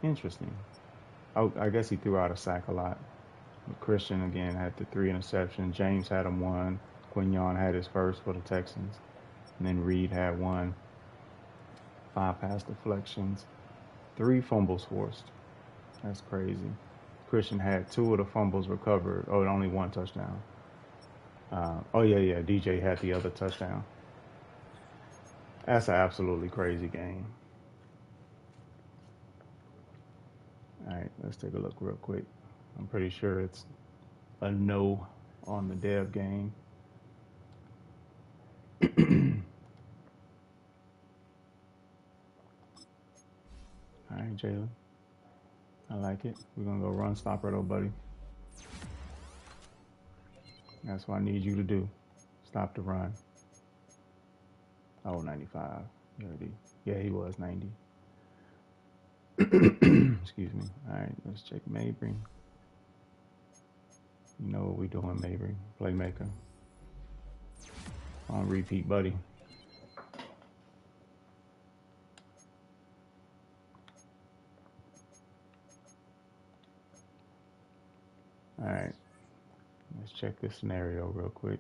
Interesting. Oh, I guess he threw out a sack a lot. Christian, again, had the 3 interceptions. James had him 1. Quignon had his first for the Texans. And then Reed had 1. 5 pass deflections. 3 fumbles forced. That's crazy. Christian had 2 of the fumbles recovered. Oh, and only 1 touchdown. Yeah. DJ had the other touchdown. That's an absolutely crazy game. All right, let's take a look real quick. I'm pretty sure it's a no on the dev game. All right, Jalen. I like it. We're going to go run stopper, though, buddy. That's what I need you to do. Stop the run. Oh, 95. Yeah, he was 90. Excuse me. All right, let's check Mabry. You know what we're doing, Mabry. Playmaker. On repeat, buddy. All right. Let's check this scenario real quick.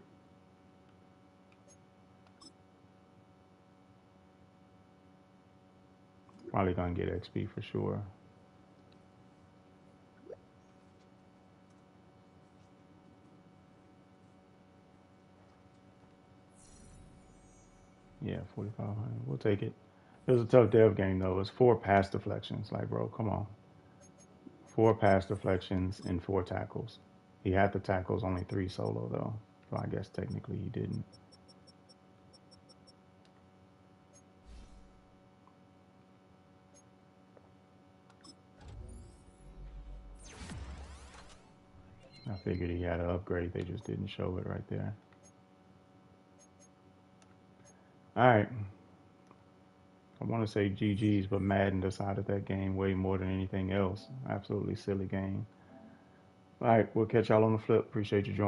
Probably gonna get XP for sure. Yeah, 4,500. We'll take it. It was a tough dev game though. It was 4 pass deflections. Like, bro, come on. 4 pass deflections and 4 tackles. He had the tackles, only 3 solo though. So I guess technically he didn't. I figured he had an upgrade. They just didn't show it right there. All right. I want to say GG's, but Madden decided that game way more than anything else. Absolutely silly game. All right. We'll catch y'all on the flip. Appreciate you joining.